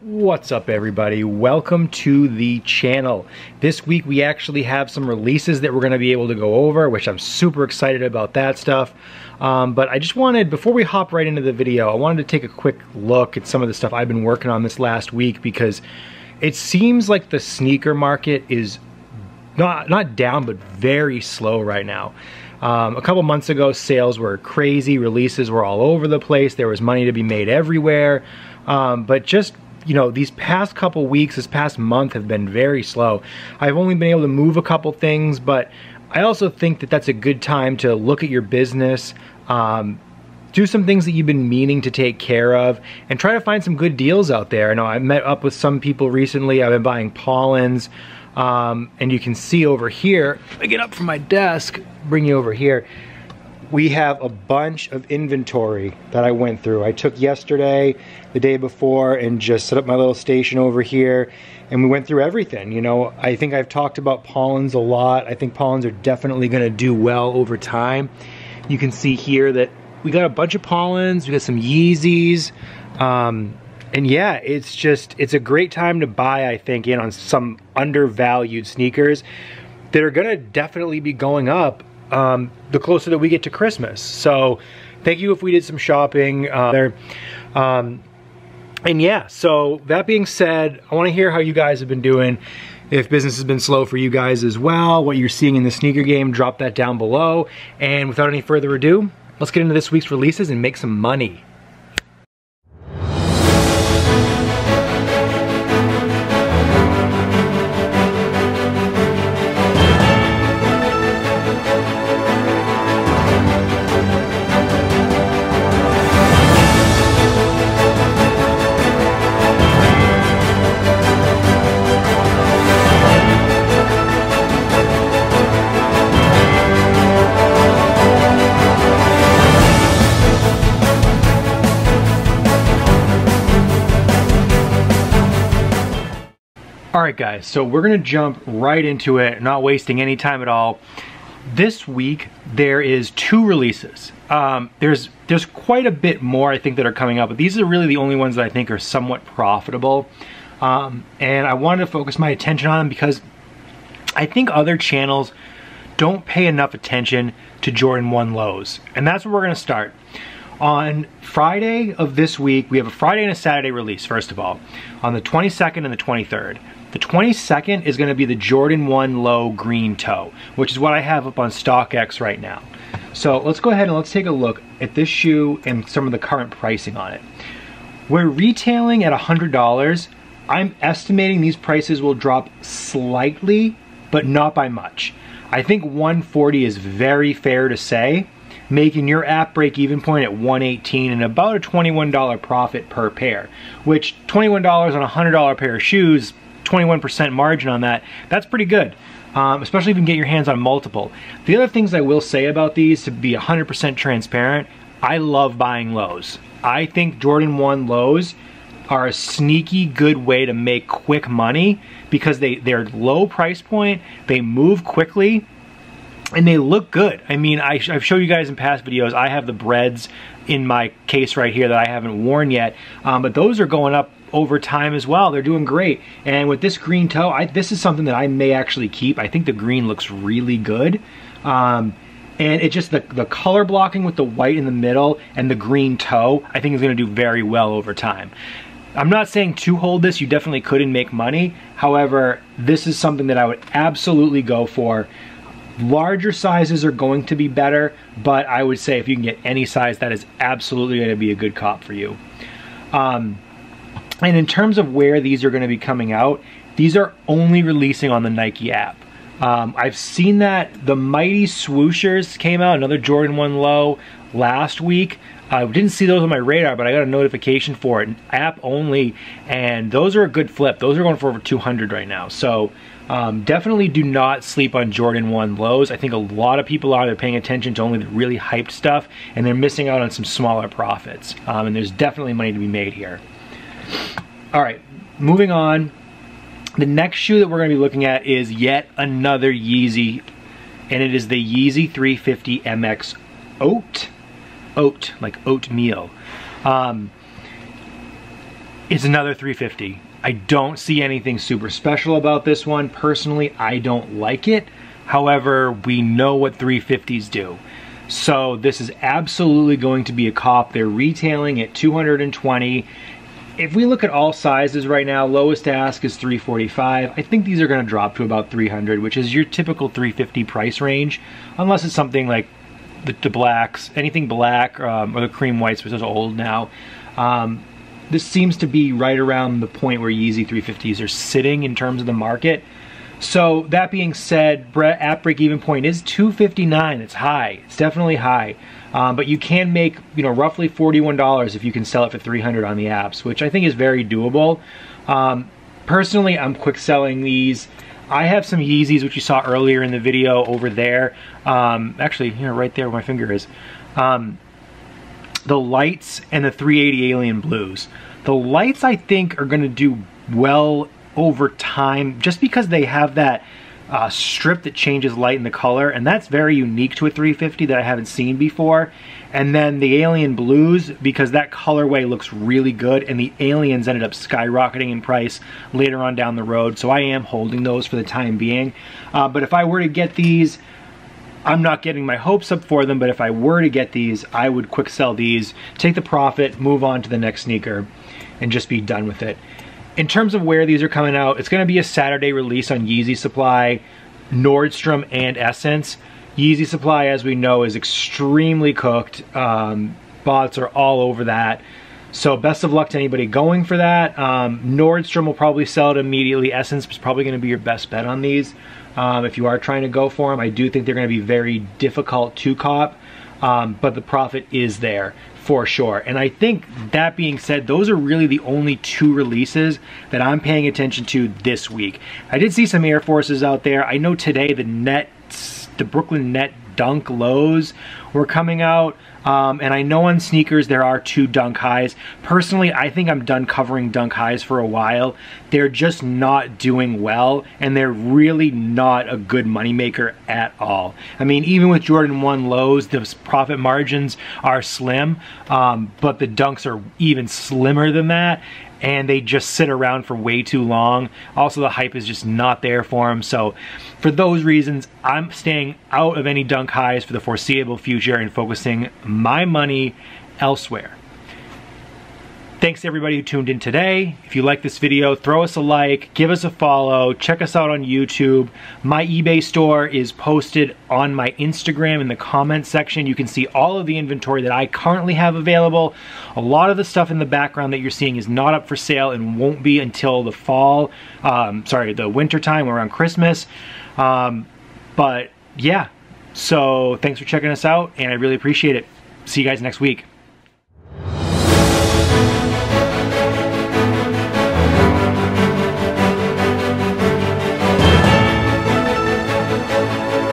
What's up everybody? Welcome to the channel. This week we actually have some releases that we're going to be able to go over, which I'm super excited about that stuff. But I just wanted, before we hop right into the video, I wanted to take a quick look at some of the stuff I've been working on this last week, because it seems like the sneaker market is not down, but very slow right now. A couple months ago, sales were crazy, releases were all over the place, there was money to be made everywhere, but just, you know, these past couple weeks, this past month have been very slow. I've only been able to move a couple things, but I also think that that's a good time to look at your business, do some things that you've been meaning to take care of, and try to find some good deals out there. I know I met up with some people recently. I've been buying pollens, and you can see over here, I get up from my desk, bring you over here, we have a bunch of inventory that I went through. I took yesterday, the day before, and just set up my little station over here, and we went through everything. You know, I think I've talked about pollens a lot. I think pollens are definitely gonna do well over time. You can see here that we got a bunch of pollens, we got some Yeezys, and yeah, it's a great time to buy, I think, in on some undervalued sneakers that are gonna definitely be going up the closer that we get to Christmas. So thank you if we did some shopping there. And yeah, so that being said, I want to hear how you guys have been doing. If business has been slow for you guys as well, what you're seeing in the sneaker game, drop that down below. And without any further ado, let's get into this week's releases and make some money. Alright guys, so we're gonna jump right into it, not wasting any time at all. This week there is 2 releases. There's quite a bit more I think that are coming up, but these are really the only ones that I think are somewhat profitable. And I wanted to focus my attention on them because I think other channels don't pay enough attention to Jordan 1 lows. And that's where we're gonna start. On Friday of this week, we have a Friday and a Saturday release, first of all, on the 22nd and the 23rd. The 22nd is going to be the Jordan 1 Low Green Toe, which is what I have up on StockX right now. So let's go ahead and let's take a look at this shoe and some of the current pricing on it. We're retailing at $100. I'm estimating these prices will drop slightly, but not by much. I think $140 is very fair to say, making your app break-even point at $118 and about a $21 profit per pair, which $21 on a $100 pair of shoes, 21% margin on that, that's pretty good, especially if you can get your hands on multiple. The other things I will say about these, to be 100% transparent, I love buying lows. I think Jordan 1 lows are a sneaky good way to make quick money because they're low price point, they move quickly, and they look good. I mean, I've showed you guys in past videos, I have the breads in my case right here that I haven't worn yet, but those are going up over time as well. They're doing great. And with this green toe, this is something that I may actually keep. I think the green looks really good. And it just, the color blocking with the white in the middle and the green toe, I think is gonna do very well over time. I'm not saying to hold this, you definitely could and make money. However, this is something that I would absolutely go for. Larger sizes are going to be better, but I would say if you can get any size, that is absolutely going to be a good cop for you. And in terms of where these are going to be coming out, these are only releasing on the Nike app. I've seen that the Mighty Swooshers came out, another Jordan 1 Low, last week. I didn't see those on my radar, but I got a notification for it, app only, and those are a good flip. Those are going for over 200 right now. So definitely do not sleep on Jordan 1 lows. I think a lot of people are, they're paying attention to only the really hyped stuff, and they're missing out on some smaller profits. And there's definitely money to be made here. All right, moving on. The next shoe that we're going to be looking at is yet another Yeezy, and it is the Yeezy 350 MX Oat. Oat, like oatmeal. It's another 350. I don't see anything super special about this one. Personally, I don't like it. However, we know what 350s do. So this is absolutely going to be a cop. They're retailing at $220. If we look at all sizes right now, lowest ask is $345. I think these are going to drop to about $300, which is your typical $350 price range, unless it's something like the blacks, anything black, or the cream whites, which is old now. This seems to be right around the point where Yeezy 350s are sitting in terms of the market. So that being said, at break-even point is $259. It's high. It's definitely high. But you can make, you know, roughly $41 if you can sell it for $300 on the apps, which I think is very doable. Personally, I'm quick selling these. I have some Yeezys, which you saw earlier in the video over there. Actually, you know, right there where my finger is. The lights and the 380 Alien Blues. The lights, I think, are going to do well over time just because they have that strip that changes light in the color, and that's very unique to a 350 that I haven't seen before. And then the Alien Blues, because that colorway looks really good, and the Aliens ended up skyrocketing in price later on down the road, so I am holding those for the time being. But if I were to get these, I'm not getting my hopes up for them, but if I were to get these, I would quick sell these, take the profit, move on to the next sneaker, and just be done with it. In terms of where these are coming out, it's going to be a Saturday release on Yeezy Supply, Nordstrom, and Essence. Yeezy Supply, as we know, is extremely cooked. Bots are all over that. So best of luck to anybody going for that. Nordstrom will probably sell it immediately. Essence is probably going to be your best bet on these. If you are trying to go for them, I do think they're going to be very difficult to cop, but the profit is there for sure. And I think, that being said, those are really the only two releases that I'm paying attention to this week. I did see some Air Forces out there. I know today the Brooklyn Net Dunk lows were coming out. And I know on sneakers there are 2 Dunk highs. Personally, I think I'm done covering Dunk highs for a while. They're just not doing well, and they're really not a good moneymaker at all. I mean, even with Jordan 1 lows, the profit margins are slim, but the Dunks are even slimmer than that, and they just sit around for way too long. Also, the hype is just not there for them. So for those reasons, I'm staying out of any Dunk highs for the foreseeable future and focusing my money elsewhere. Thanks to everybody who tuned in today. If you like this video, throw us a like, give us a follow, check us out on YouTube. My eBay store is posted on my Instagram in the comments section. You can see all of the inventory that I currently have available. A lot of the stuff in the background that you're seeing is not up for sale and won't be until the fall, the winter time around Christmas. But yeah, so thanks for checking us out, and I really appreciate it. See you guys next week.